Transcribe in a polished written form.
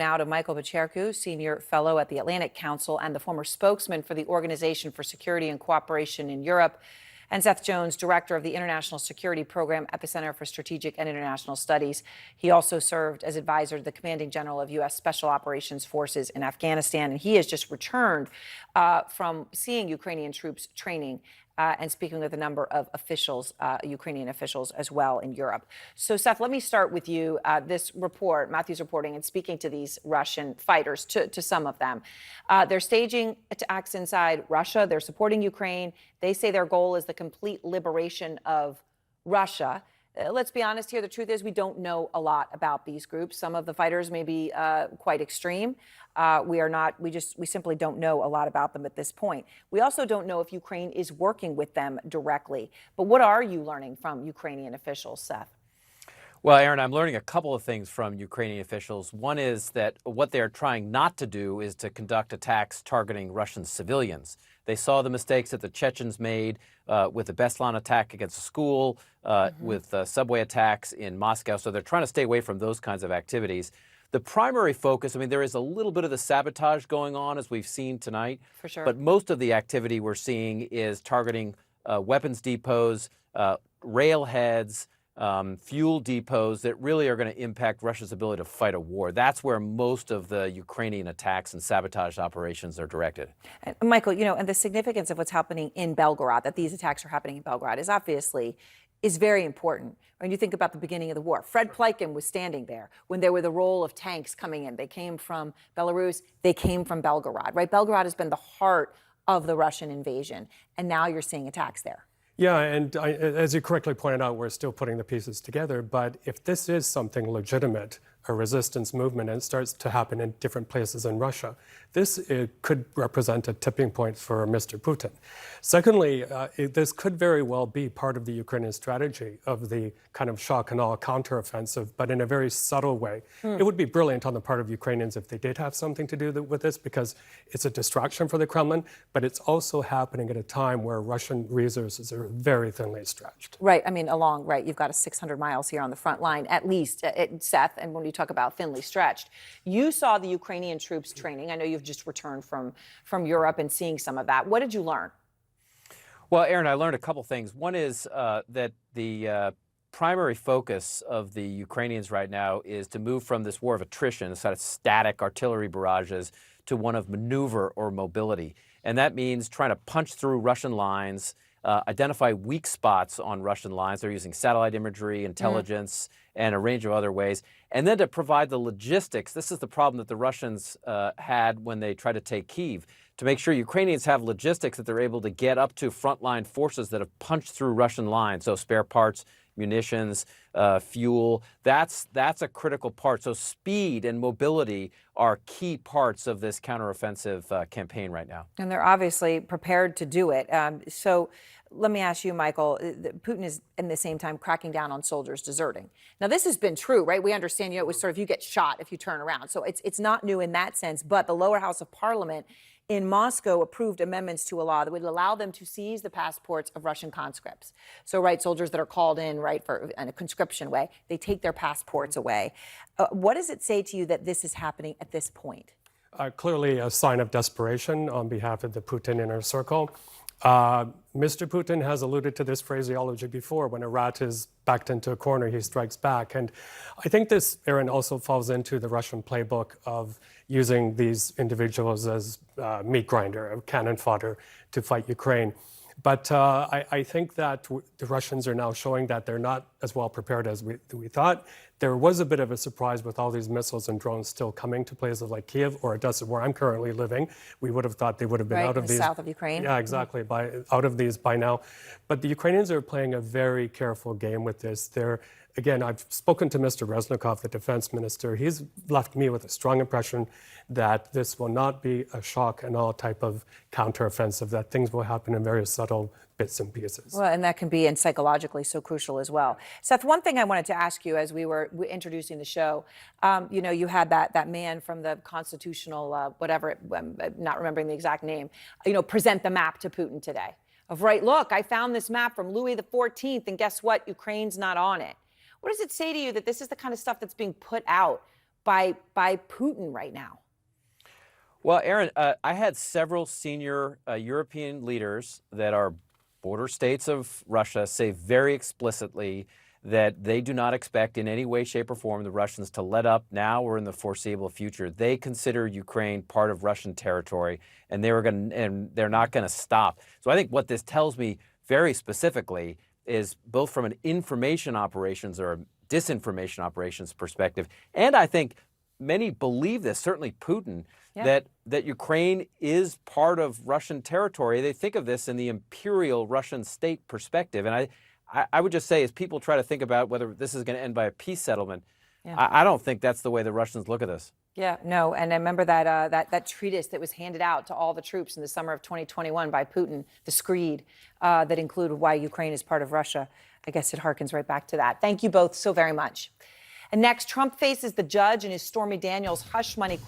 Now to Michael Pacherku, senior fellow at the Atlantic Council and the former spokesman for the Organization for Security and Cooperation in Europe, and Seth Jones, director of the International Security Program at the Center for Strategic and International Studies. He also served as advisor to the commanding general of U.S. Special Operations Forces in Afghanistan, and he has just returned from seeing Ukrainian troops training and speaking with a number of officials, Ukrainian officials as well in Europe. So, Seth, let me start with you. This report, Matthew's reporting and speaking to these Russian fighters, to some of them. They're staging attacks inside Russia. They're supporting Ukraine. They say their goal is the complete liberation of Russia. Let's be honest here. The truth is we don't know a lot about these groups. Some of the fighters may be quite extreme. We simply don't know a lot about them at this point. We also don't know if Ukraine is working with them directly. But what are you learning from Ukrainian officials, Seth? Well, Erin, I'm learning a couple of things from Ukrainian officials. One is that what they're trying not to do is to conduct attacks targeting Russian civilians. They saw the mistakes that the Chechens made with the Beslan attack against a school, with subway attacks in Moscow. So they're trying to stay away from those kinds of activities. The primary focus, I mean, there is a little bit of the sabotage going on, as we've seen tonight. For sure. But most of the activity we're seeing is targeting weapons depots, railheads, fuel depots that really are going to impact Russia's ability to fight a war. That's where most of the Ukrainian attacks and sabotage operations are directed. And Michael, and the significance of what's happening in Belgorod, that these attacks are happening in Belgorod, is very important. When you think about the beginning of the war, Fred Pleitgen was standing there when there were the roll of tanks coming in. They came from Belarus. They came from Belgorod, right? Belgorod has been the heart of the Russian invasion, and now you're seeing attacks there. Yeah, and as you correctly pointed out, we're still putting the pieces together. But if this is something legitimate, a resistance movement, and it starts to happen in different places in Russia, this could represent a tipping point for Mr. Putin. Secondly, this could very well be part of the Ukrainian strategy of the kind of shock and awe counteroffensive, but in a very subtle way. It would be brilliant on the part of Ukrainians if they did have something to do with this, because it's a distraction for the Kremlin, but it's also happening at a time where Russian resources are very thinly stretched. Right. I mean, you've got a 600 miles here on the front line, at least, Seth, and when you talk about thinly stretched. You saw the Ukrainian troops training. I know you've just returned from Europe and seeing some of that. What did you learn? Well, Erin, I learned a couple things. One is that the primary focus of the Ukrainians right now is to move from this war of attrition, this kind of static artillery barrages, to one of maneuver or mobility. And that means trying to punch through Russian lines, identify weak spots on Russian lines. They're using satellite imagery, intelligence, and a range of other ways. And then to provide the logistics. This is the problem that the Russians had when they tried to take Kyiv, to make sure Ukrainians have logistics that they're able to get up to frontline forces that have punched through Russian lines. So spare parts, munitions, fuel, that's a critical part. So speed and mobility are key parts of this counteroffensive campaign right now. And they're obviously prepared to do it. So let me ask you, Michael, Putin is in the same time cracking down on soldiers deserting. Now, this has been true, right? We understand, it was sort of you get shot if you turn around. So it's not new in that sense. But the lower house of parliament in Moscow approved amendments to a law that would allow them to seize the passports of Russian conscripts. So, right, soldiers that are called in, right, in a conscription way, they take their passports away. What does it say to you that this is happening at this point? Clearly a sign of desperation on behalf of the Putin inner circle. Mr. Putin has alluded to this phraseology before. When a rat is backed into a corner, he strikes back. And I think this, Erin, also falls into the Russian playbook of using these individuals as meat grinder, cannon fodder to fight Ukraine. But I think that the Russians are now showing that they're not as well prepared as we thought. There was a bit of a surprise with all these missiles and drones still coming to places like Kiev or Odessa, where I'm currently living. We would have thought they would have been out of these. South of Ukraine. Yeah, exactly, out of these by now. But the Ukrainians are playing a very careful game with this. Again, I've spoken to Mr. Reznikov, the defense minister. He's left me with a strong impression that this will not be a shock and all type of counteroffensive, that things will happen in very subtle bits and pieces. Well, and that can be, and psychologically so crucial as well. Seth, one thing I wanted to ask you as we were introducing the show, you had that man from the constitutional, I'm not remembering the exact name, present the map to Putin today. Of right, look, I found this map from Louis XIV, and guess what? Ukraine's not on it. What does it say to you that this is the kind of stuff that's being put out by Putin right now? Well, Erin, I had several senior European leaders that are border states of Russia say very explicitly that they do not expect in any way, shape, or form the Russians to let up now or in the foreseeable future. They consider Ukraine part of Russian territory, and they're not going to stop. So I think what this tells me very specifically is both from an information operations or a disinformation operations perspective, and I think many believe this, certainly Putin, that Ukraine is part of Russian territory. They think of this in the imperial Russian state perspective. And I would just say, as people try to think about whether this is going to end by a peace settlement, I don't think that's the way the Russians look at this. Yeah, no, and I remember that treatise that was handed out to all the troops in the summer of 2021 by Putin, the Screed, that included why Ukraine is part of Russia. I guess it harkens right back to that. Thank you both so very much. And next, Trump faces the judge in his Stormy Daniels hush money